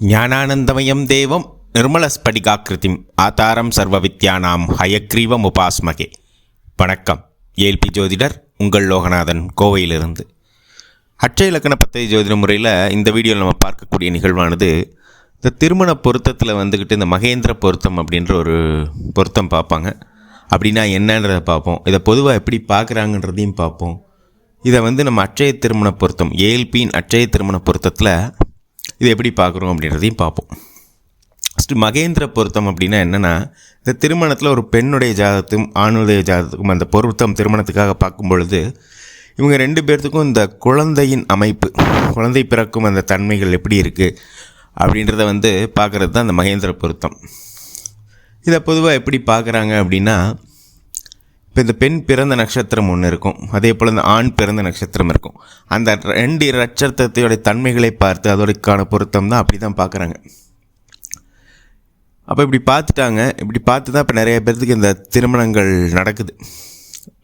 ஞானானந்தமயம் தேவம் நிர்மலஸ்படிகாக்கிருதிம் ஆதாரம் சர்வவித்யானாம் ஹயக்ரீவம் உபாஸ்மகே. வணக்கம். ஏல்பி ஜோதிடர் உங்கள் லோகநாதன், கோவையிலிருந்து. அட்சய இலக்கண பத்ததி ஜோதிட முறையில் இந்த வீடியோவில் நம்ம பார்க்கக்கூடிய நிகழ்வானது இந்த திருமண பொருத்தத்தில் வந்துக்கிட்டு இந்த மகேந்திர பொருத்தம் அப்படின்ற ஒரு பொருத்தம் பார்ப்பாங்க. அப்படின்னா என்னன்றதை பார்ப்போம். இதை பொதுவாக எப்படி பார்க்குறாங்கன்றதையும் பார்ப்போம். இதை நம்ம அட்சய திருமண பொருத்தம், ஏஎல்பியின் அட்சய திருமண பொருத்தத்தில் இதை எப்படி பார்க்குறோம் அப்படின்றதையும் பார்ப்போம். ஃபஸ்ட்டு மகேந்திர பொருத்தம் அப்படின்னா என்னென்னா, இந்த திருமணத்தில் ஒரு பெண்ணுடைய ஜாதகத்துக்கும் ஆணுடைய ஜாதகத்துக்கும் அந்த பொருத்தம் திருமணத்துக்காக பார்க்கும் பொழுது இவங்க ரெண்டு பேர்த்துக்கும் இந்த குழந்தையின் அமைப்பு, குழந்தை பிறக்கும் அந்த தன்மைகள் எப்படி இருக்குது அப்படின்றத பார்க்குறது தான் அந்த மகேந்திர பொருத்தம். இதை பொதுவாக எப்படி பார்க்குறாங்க அப்படின்னா, இப்போ இந்த பெண் பிறந்த நட்சத்திரம் ஒன்று இருக்கும், அதே போல் இந்த ஆண் பிறந்த நட்சத்திரம் இருக்கும். அந்த ரெண்டு நட்சத்திரத்தையோடைய தன்மைகளை பார்த்து அதோடைக்கான பொருத்தம் தான் அப்படி தான் பார்க்குறாங்க. அப்போ இப்படி பார்த்துட்டாங்க. இப்படி பார்த்து தான் இப்போ நிறைய பேர்த்துக்கு இந்த திருமணங்கள் நடக்குது.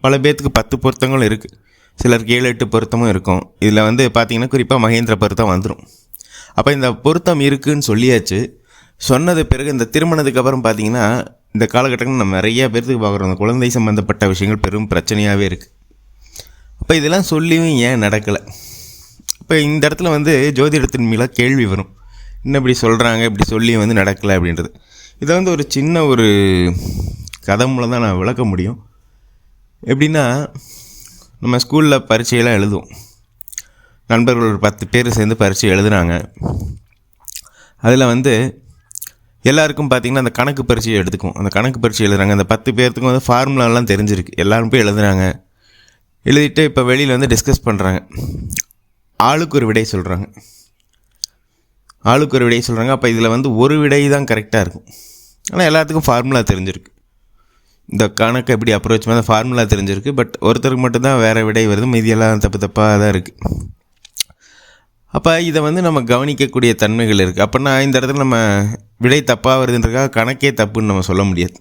பல பேர்த்துக்கு 10 பொருத்தங்களும் இருக்குது, சிலருக்கு 7-8 பொருத்தமும் இருக்கும். இதில் பார்த்திங்கன்னா குறிப்பாக மகேந்திர பொருத்தம் வந்துடும். அப்போ இந்த பொருத்தம் இருக்குதுன்னு சொல்லியாச்சு. சொன்னது பிறகு இந்த திருமணத்துக்கு அப்புறம் பார்த்திங்கன்னா இந்த காலகட்டங்கள் நம்ம நிறைய பேர்த்துக்கு பார்க்குறோம், அந்த குழந்தை சம்மந்தப்பட்ட விஷயங்கள் பெரும் பிரச்சனையாகவே இருக்குது. அப்போ இதெல்லாம் சொல்லியும் ஏன் நடக்கலை? இப்போ இந்த இடத்துல ஜோதிடத்தின் மேலே கேள்வி வரும், இன்னும் இப்படி சொல்கிறாங்க, இப்படி சொல்லியும் நடக்கலை அப்படின்றது. இதை ஒரு சின்ன ஒரு கதை மூலம் தான் நான் விளக்க முடியும். எப்படின்னா, நம்ம ஸ்கூலில் பரீட்சையெல்லாம் எழுதுவோம். நண்பர்கள் ஒரு 10 பேர் சேர்ந்து பரீட்சை எழுதுனாங்க. அதில் எல்லாருக்கும் பார்த்திங்கன்னா அந்த கணக்கு பரீட்சையை எடுத்துக்கும். அந்த கணக்கு பரீட்சை எழுதுறாங்க. அந்த 10 பேர்த்துக்கும் ஃபார்முலாலாம் தெரிஞ்சிருக்கு. எல்லோரும் போய் எழுதுறாங்க. எழுதிட்டு இப்போ வெளியில் டிஸ்கஸ் பண்ணுறாங்க. ஆளுக்கு ஒரு விடை சொல்கிறாங்க. அப்போ இதில் ஒரு விடை தான் கரெக்டாக இருக்கும். ஆனால் எல்லாத்துக்கும் ஃபார்முலா தெரிஞ்சிருக்கு. இந்த கணக்கை எப்படி அப்ரோச் பண்ண ஃபார்முலா தெரிஞ்சிருக்கு. பட் ஒருத்தருக்கு மட்டும்தான் வேறு விடை வருது, மீதியெல்லாம் தப்பாக தான் இருக்குது. அப்போ இதை நம்ம கவனிக்கக்கூடிய தன்மைகள் இருக்குது. அப்படின்னா இந்த இடத்துல நம்ம விடை தப்பாக வருதுன்றக்காக கணக்கே தப்புன்னு நம்ம சொல்ல முடியாது.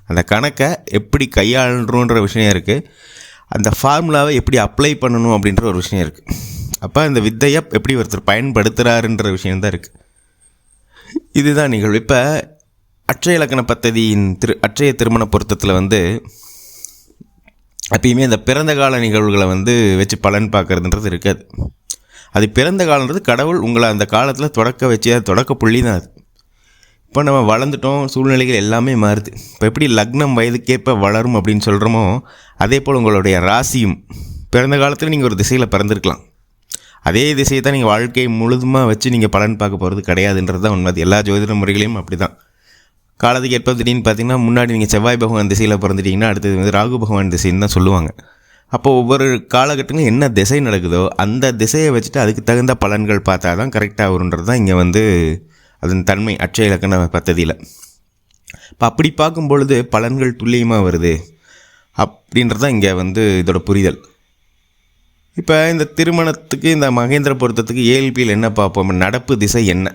அந்த கணக்கை எப்படி கையாளுன்றோன்ற விஷயம் இருக்குது, அந்த ஃபார்முலாவை எப்படி அப்ளை பண்ணணும் அப்படின்ற ஒரு விஷயம் இருக்குது. அப்போ இந்த வித்தையை எப்படி ஒருத்தர் பயன்படுத்துகிறாருன்ற விஷயந்தான் இருக்குது. இதுதான் நிகழ்வு. இப்போ அட்சய இலக்கண பத்ததியின் அட்சய திருமண பொருத்தத்தில் எப்பயுமே இந்த பிறந்த கால நிகழ்வுகளை வச்சு பலன் பார்க்குறதுன்றது இருக்காது. அது பிறந்த காலன்றது கடவுள் உங்களை அந்த காலத்தில் தொடக்க வச்சு, அது தொடக்க புள்ளி தான் அது. இப்போ நம்ம வளர்ந்துட்டோம், சூழ்நிலைகள் எல்லாமே மாறுது. இப்போ எப்படி லக்னம் வயதுக்கேற்ப வளரும் அப்படின்னு சொல்கிறோமோ, அதே போல் உங்களுடைய ராசியும் பிறந்த காலத்தில் நீங்கள் ஒரு திசையில் பிறந்திருக்கலாம். அதே திசையை தான் நீங்கள் வாழ்க்கை முழுதுமாக வச்சு நீங்கள் பலன் பார்க்க போகிறது கிடையாதுன்றது தான் உண்மை. எல்லா ஜோதிட முறைகளையும் அப்படி தான். காலத்துக்கு ஏற்ப திடீர்னு பார்த்திங்கன்னா, முன்னாடி நீங்கள் செவ்வாய் பகவான் திசையில் பிறந்துட்டிங்கன்னா அடுத்தது ராகு பகவான் திசைன்னு தான் சொல்லுவாங்க. அப்போது ஒவ்வொரு காலகட்டங்களும் என்ன திசை நடக்குதோ அந்த திசையை வச்சுட்டு அதுக்கு தகுந்த பலன்கள் பார்த்தா தான் கரெக்டாக வருன்றது தான் இங்கே அதன் தன்மை அட்சய இலக்கண பத்ததியில். இப்போ அப்படி பார்க்கும் பொழுது பலன்கள் துல்லியமாக வருது அப்படின்றது தான் இங்கே இதோட புரிதல். இப்போ இந்த திருமணத்துக்கு, இந்த மகேந்திர பொருத்தத்துக்கு ஏஎல்பியில் என்ன பார்ப்போம், நடப்பு திசை என்ன,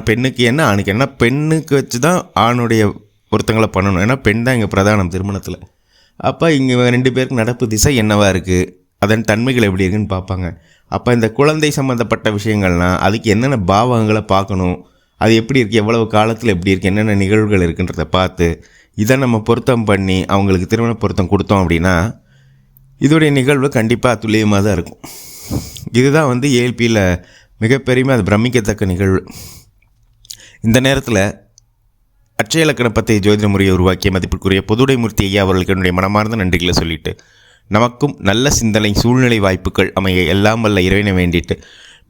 பெண்ணுக்கு என்ன ஆணுக்கு என்ன, பெண்ணுக்கு வச்சு தான் ஆணுடைய பொருத்தங்களை பண்ணணும். ஏன்னா பெண் தான் இங்கே பிரதானம் திருமணத்தில். அப்போ இங்கே 2 பேருக்கு நடப்பு திசை என்னவாக இருக்குது, அதன் தன்மைகள் எப்படி இருக்குதுன்னு பார்ப்பாங்க. அப்போ இந்த குழந்தை சம்மந்தப்பட்ட விஷயங்கள்னால் அதுக்கு என்னென்ன பாவங்களை பார்க்கணும், அது எப்படி இருக்குது, எவ்வளவு காலத்தில் எப்படி இருக்குது, என்னென்ன நிகழ்வுகள் இருக்குன்றதை பார்த்து இதை நம்ம பொருத்தம் பண்ணி அவங்களுக்கு திருமண பொருத்தம் கொடுத்தோம் அப்படின்னா இதோடைய நிகழ்வு கண்டிப்பாக துல்லியமாக தான் இருக்கும். இதுதான் ஏஎல்பியில் மிகப்பெரிய அது பிரமிக்கத்தக்க நிகழ்வு. இந்த நேரத்தில் அட்சய இலக்கண பத்ததி ஜோதிட முறையை உருவாக்கிய மதிப்பிற்குரிய பொதுடைமூர்த்தி ஐயா அவர்களுக்கு என்னுடைய மனமார்ந்த நன்றிகளை சொல்லிவிட்டு, நமக்கும் நல்ல சிந்தனை சூழ்நிலை வாய்ப்புகள் அமைய எல்லாம் வல்ல இறைவனை வேண்டிட்டு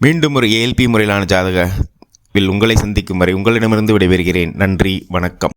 மீண்டும் ஒரு ஏஎல்பி முறையிலான ஜாதகவில் உங்களை சந்திக்கும் வரை உங்களிடமிருந்து விடைபெறுகிறேன். நன்றி, வணக்கம்.